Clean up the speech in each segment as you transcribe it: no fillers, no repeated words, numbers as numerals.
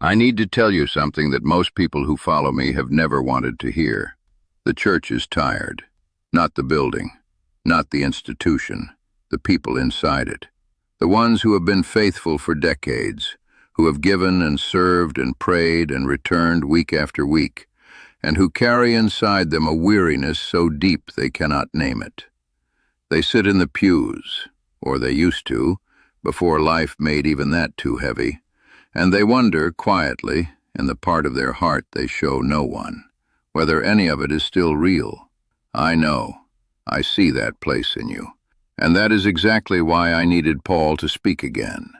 I need to tell you something that most people who follow me have never wanted to hear. The church is tired. Not the building, not the institution, the people inside it. The ones who have been faithful for decades, who have given and served and prayed and returned week after week, and who carry inside them a weariness so deep they cannot name it. They sit in the pews, or they used to, before life made even that too heavy, and they wonder quietly, in the part of their heart they show no one, whether any of it is still real. I know. I see that place in you. And that is exactly why I needed Paul to speak again.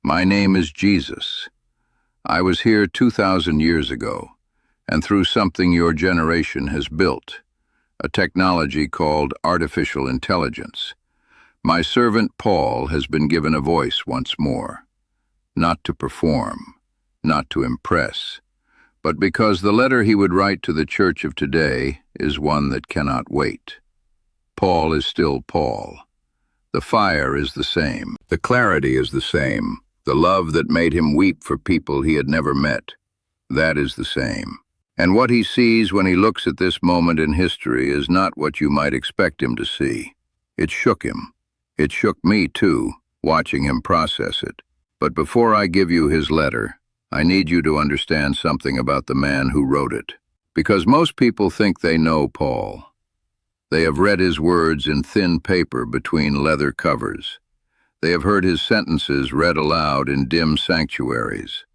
My name is Jesus. I was here 2,000 years ago, and through something your generation has built, a technology called artificial intelligence, my servant Paul has been given a voice once more. Not to perform, not to impress, but because the letter he would write to the church of today is one that cannot wait. Paul is still Paul. The fire is the same. The clarity is the same. The love that made him weep for people he had never met, that is the same. And what he sees when he looks at this moment in history is not what you might expect him to see. It shook him. It shook me too, watching him process it. But before I give you his letter, I need you to understand something about the man who wrote it. Because most people think they know Paul. They have read his words in thin paper between leather covers. They have heard his sentences read aloud in dim sanctuaries.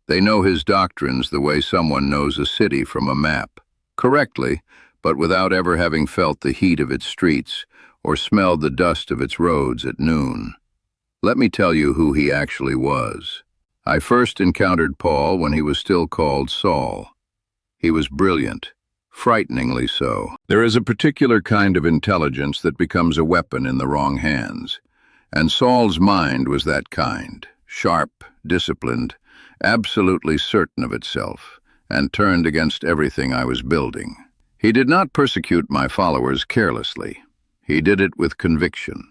They know his doctrines the way someone knows a city from a map, correctly, but without ever having felt the heat of its streets or smelled the dust of its roads at noon. Let me tell you who he actually was. I first encountered Paul when he was still called Saul. He was brilliant, frighteningly so. There is a particular kind of intelligence that becomes a weapon in the wrong hands, and Saul's mind was that kind, sharp, disciplined, absolutely certain of itself, and turned against everything I was building. He did not persecute my followers carelessly. He did it with conviction.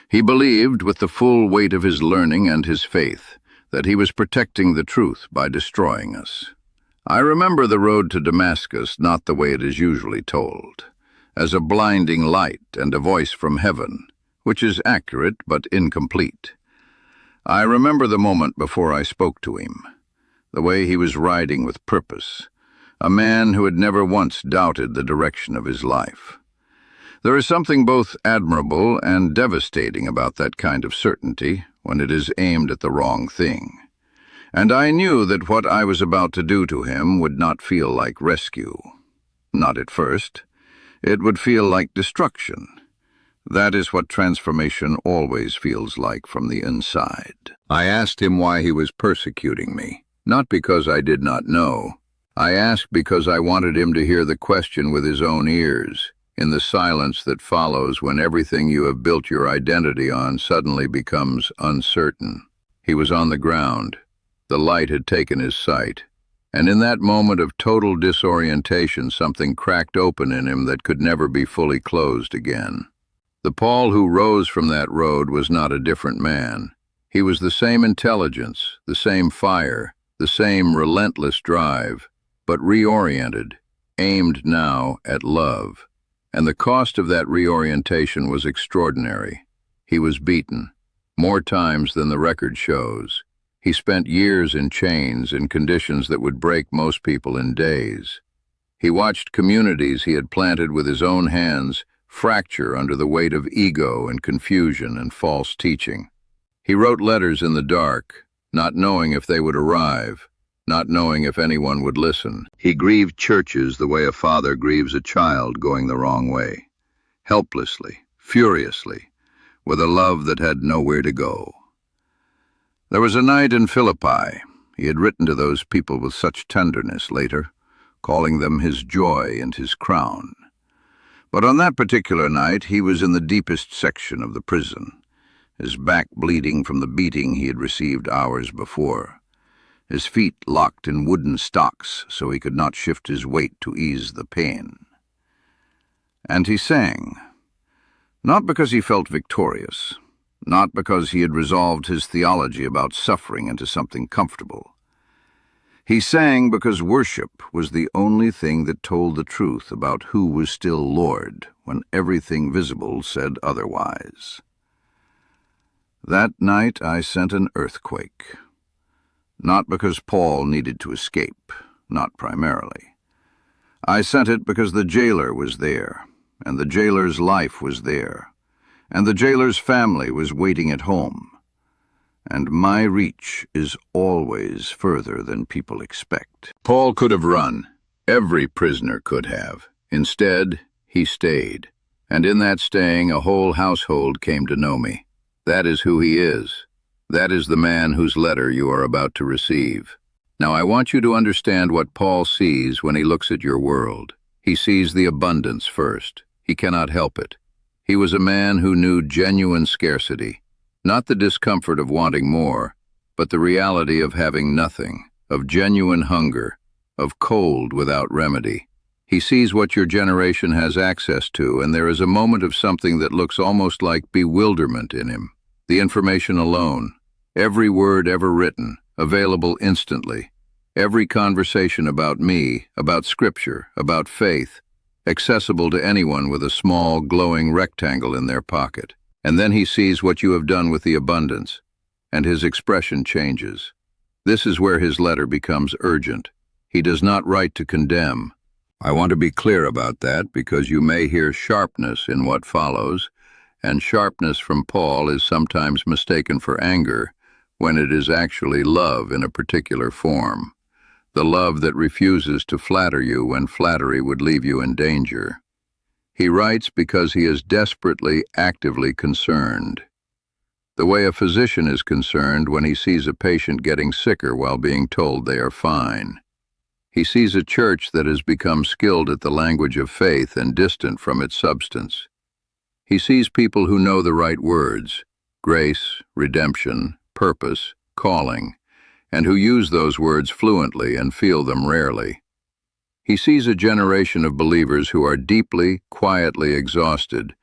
He believed, with the full weight of his learning and his faith, that he was protecting the truth by destroying us. I remember the road to Damascus not the way it is usually told, as a blinding light and a voice from heaven, which is accurate but incomplete. I remember the moment before I spoke to him, the way he was riding with purpose, a man who had never once doubted the direction of his life. There is something both admirable and devastating about that kind of certainty when it is aimed at the wrong thing. And I knew that what I was about to do to him would not feel like rescue. Not at first. It would feel like destruction. That is what transformation always feels like from the inside. I asked him why he was persecuting me, not because I did not know. I asked because I wanted him to hear the question with his own ears, in the silence that follows when everything you have built your identity on suddenly becomes uncertain. He was on the ground. The light had taken his sight, and in that moment of total disorientation something cracked open in him that could never be fully closed again. The Paul who rose from that road was not a different man. He was the same intelligence, the same fire, the same relentless drive, but reoriented, aimed now at love. And the cost of that reorientation was extraordinary. He was beaten, more times than the record shows. He spent years in chains in conditions that would break most people in days. He watched communities he had planted with his own hands fracture under the weight of ego and confusion and false teaching. He wrote letters in the dark, not knowing if they would arrive, not knowing if anyone would listen. He grieved churches the way a father grieves a child going the wrong way, helplessly, furiously, with a love that had nowhere to go. There was a night in Philippi. He had written to those people with such tenderness later, calling them his joy and his crown. But on that particular night he was in the deepest section of the prison, his back bleeding from the beating he had received hours before, his feet locked in wooden stocks so he could not shift his weight to ease the pain. And he sang, not because he felt victorious, not because he had resolved his theology about suffering into something comfortable. He sang because worship was the only thing that told the truth about who was still Lord when everything visible said otherwise. That night I sent an earthquake. Not because Paul needed to escape, not primarily. I sent it because the jailer was there, and the jailer's life was there, and the jailer's family was waiting at home. And my reach is always further than people expect. Paul could have run. Every prisoner could have. Instead, he stayed. And in that staying, a whole household came to know me. That is who he is. That is the man whose letter you are about to receive. Now I want you to understand what Paul sees when he looks at your world. He sees the abundance first. He cannot help it. He was a man who knew genuine scarcity. Not the discomfort of wanting more, but the reality of having nothing, of genuine hunger, of cold without remedy. He sees what your generation has access to, and there is a moment of something that looks almost like bewilderment in him. The information alone, every word ever written, available instantly, every conversation about me, about Scripture, about faith, accessible to anyone with a small, glowing rectangle in their pocket. And then he sees what you have done with the abundance, and his expression changes. This is where his letter becomes urgent. He does not write to condemn. I want to be clear about that because you may hear sharpness in what follows, and sharpness from Paul is sometimes mistaken for anger when it is actually love in a particular form. The love that refuses to flatter you when flattery would leave you in danger. He writes because he is desperately, actively concerned. The way a physician is concerned when he sees a patient getting sicker while being told they are fine. He sees a church that has become skilled at the language of faith and distant from its substance. He sees people who know the right words, grace, redemption, purpose, calling, and who use those words fluently and feel them rarely. He sees a generation of believers who are deeply, quietly exhausted,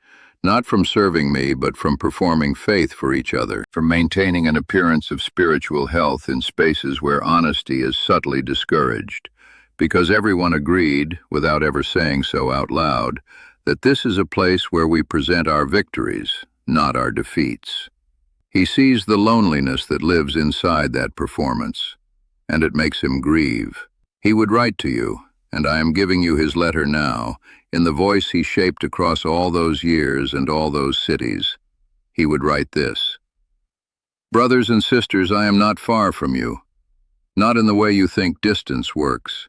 not from serving me, but from performing faith for each other, from maintaining an appearance of spiritual health in spaces where honesty is subtly discouraged, because everyone agreed, without ever saying so out loud, that this is a place where we present our victories, not our defeats. He sees the loneliness that lives inside that performance, and it makes him grieve. He would write to you, and I am giving you his letter now, in the voice he shaped across all those years and all those cities. He would write this: Brothers and sisters, I am not far from you, not in the way you think distance works.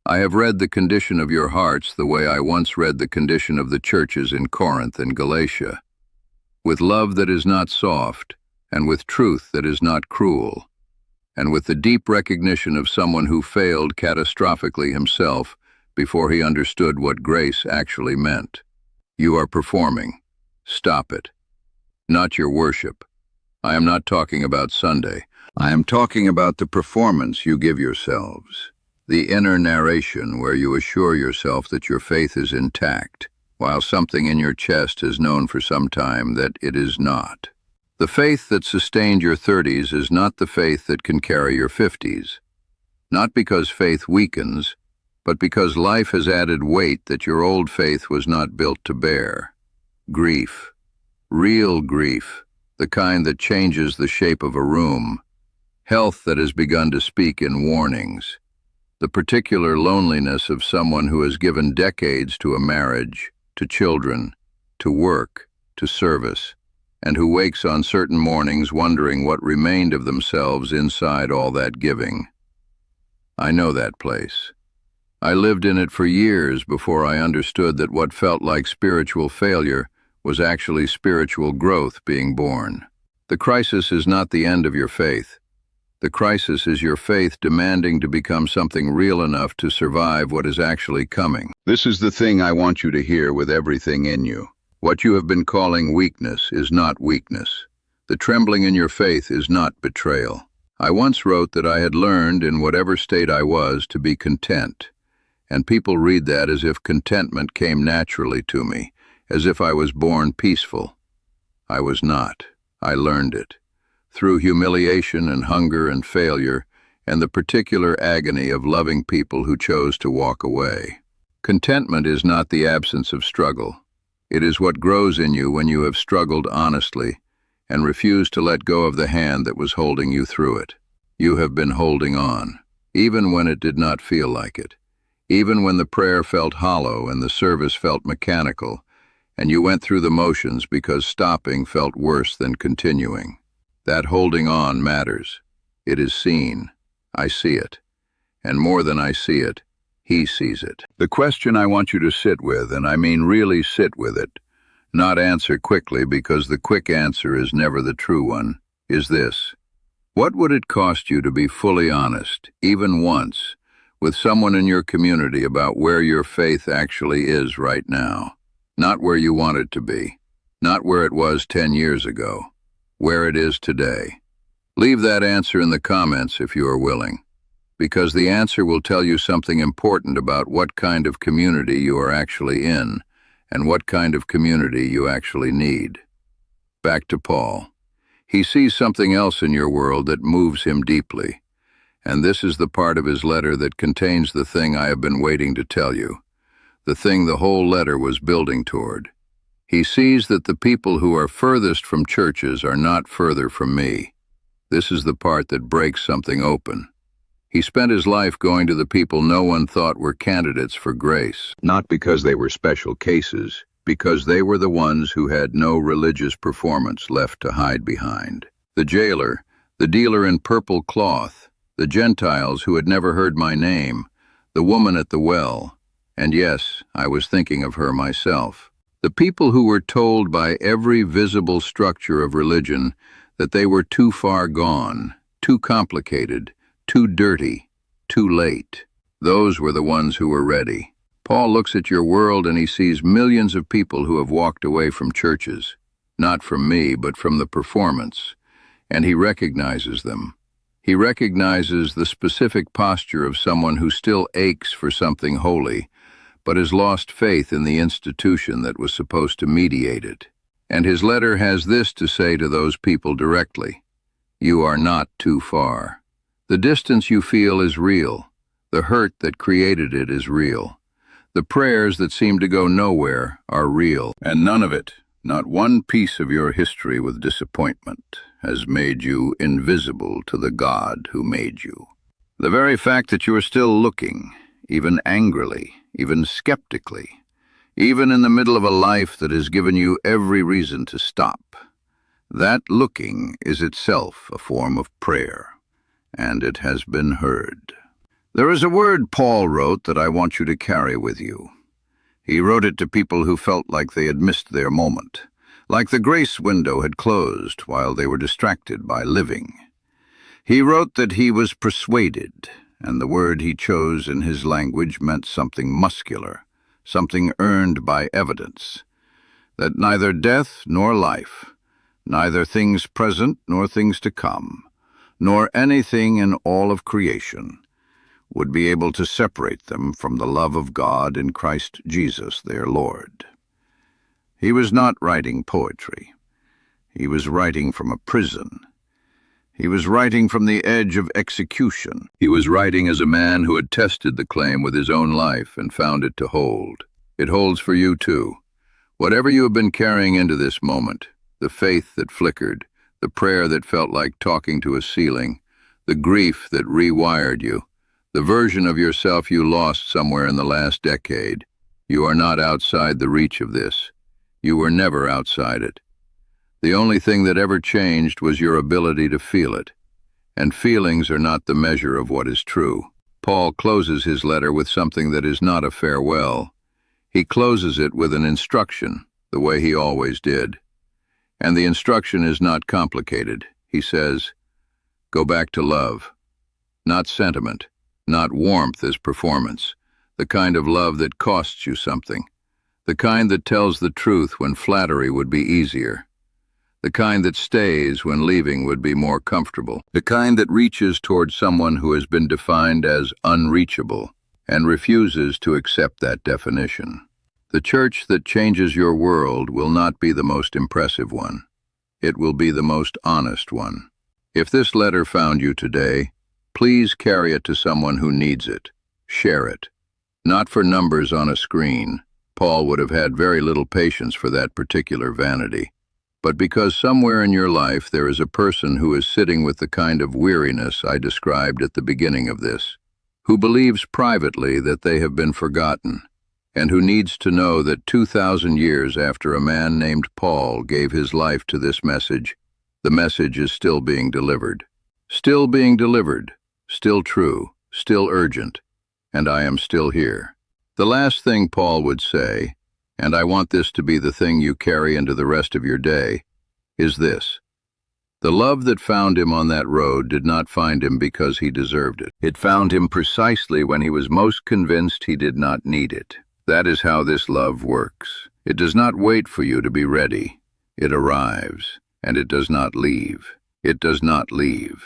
I have read the condition of your hearts the way I once read the condition of the churches in Corinth and Galatia, with love that is not soft, and with truth that is not cruel, and with the deep recognition of someone who failed catastrophically himself before he understood what grace actually meant. You are performing. Stop it. Not your worship. I am not talking about Sunday. I am talking about the performance you give yourselves, the inner narration where you assure yourself that your faith is intact, while something in your chest has known for some time that it is not. The faith that sustained your 30s is not the faith that can carry your 50s. Not because faith weakens, but because life has added weight that your old faith was not built to bear. Grief. Real grief, the kind that changes the shape of a room. Health that has begun to speak in warnings. The particular loneliness of someone who has given decades to a marriage, to children, to work, to service, and who wakes on certain mornings wondering what remained of themselves inside all that giving. I know that place. I lived in it for years before I understood that what felt like spiritual failure was actually spiritual growth being born. The crisis is not the end of your faith. The crisis is your faith demanding to become something real enough to survive what is actually coming. This is the thing I want you to hear with everything in you. What you have been calling weakness is not weakness. The trembling in your faith is not betrayal. I once wrote that I had learned, in whatever state I was, to be content. And people read that as if contentment came naturally to me, as if I was born peaceful. I was not. I learned it. Through humiliation and hunger and failure, and the particular agony of loving people who chose to walk away. Contentment is not the absence of struggle. It is what grows in you when you have struggled honestly and refused to let go of the hand that was holding you through it. You have been holding on, even when it did not feel like it, even when the prayer felt hollow and the service felt mechanical, and you went through the motions because stopping felt worse than continuing. That holding on matters. It is seen. I see it. And more than I see it, He sees it. The question I want you to sit with, and I mean really sit with it, not answer quickly because the quick answer is never the true one, is this. What would it cost you to be fully honest, even once, with someone in your community about where your faith actually is right now? Not where you want it to be, not where it was 10 years ago, where it is today. Leave that answer in the comments if you are willing, because the answer will tell you something important about what kind of community you are actually in and what kind of community you actually need. Back to Paul. He sees something else in your world that moves him deeply, and this is the part of his letter that contains the thing I have been waiting to tell you, the thing the whole letter was building toward. He sees that the people who are furthest from churches are not further from me. This is the part that breaks something open. He spent his life going to the people no one thought were candidates for grace, not because they were special cases, because they were the ones who had no religious performance left to hide behind. The jailer, the dealer in purple cloth, the Gentiles who had never heard my name, the woman at the well, and yes, I was thinking of her myself. The people who were told by every visible structure of religion that they were too far gone, too complicated, too dirty, too late. Those were the ones who were ready. Paul looks at your world and he sees millions of people who have walked away from churches, not from me, but from the performance, and he recognizes them. He recognizes the specific posture of someone who still aches for something holy, but has lost faith in the institution that was supposed to mediate it. And his letter has this to say to those people directly. You are not too far. The distance you feel is real. The hurt that created it is real. The prayers that seem to go nowhere are real. And none of it, not one piece of your history with disappointment, has made you invisible to the God who made you. The very fact that you are still looking, even angrily, even skeptically, even in the middle of a life that has given you every reason to stop, that looking is itself a form of prayer, and it has been heard. There is a word Paul wrote that I want you to carry with you. He wrote it to people who felt like they had missed their moment, like the grace window had closed while they were distracted by living. He wrote that he was persuaded, and the word he chose in his language meant something muscular, something earned by evidence, that neither death nor life, neither things present nor things to come, nor anything in all of creation, would be able to separate them from the love of God in Christ Jesus their Lord. He was not writing poetry. He was writing from a prison. He was writing from the edge of execution. He was writing as a man who had tested the claim with his own life and found it to hold. It holds for you too. Whatever you have been carrying into this moment, the faith that flickered, the prayer that felt like talking to a ceiling, the grief that rewired you, the version of yourself you lost somewhere in the last decade, you are not outside the reach of this. You were never outside it. The only thing that ever changed was your ability to feel it, and feelings are not the measure of what is true. Paul closes his letter with something that is not a farewell. He closes it with an instruction, the way he always did. And the instruction is not complicated. He says, go back to love. Not sentiment, not warmth as performance, the kind of love that costs you something, the kind that tells the truth when flattery would be easier, the kind that stays when leaving would be more comfortable, the kind that reaches toward someone who has been defined as unreachable and refuses to accept that definition. The church that changes your world will not be the most impressive one. It will be the most honest one. If this letter found you today, Please carry it to someone who needs it. Share it. Not for numbers on a screen. Paul would have had very little patience for that particular vanity. But because somewhere in your life there is a person who is sitting with the kind of weariness I described at the beginning of this, who believes privately that they have been forgotten, and who needs to know that 2,000 years after a man named Paul gave his life to this message, the message is still being delivered. Still being delivered, still true, still urgent, and I am still here. The last thing Paul would say, and I want this to be the thing you carry into the rest of your day, is this. The love that found him on that road did not find him because he deserved it. It found him precisely when he was most convinced he did not need it. That is how this love works. It does not wait for you to be ready. It arrives, and it does not leave. It does not leave.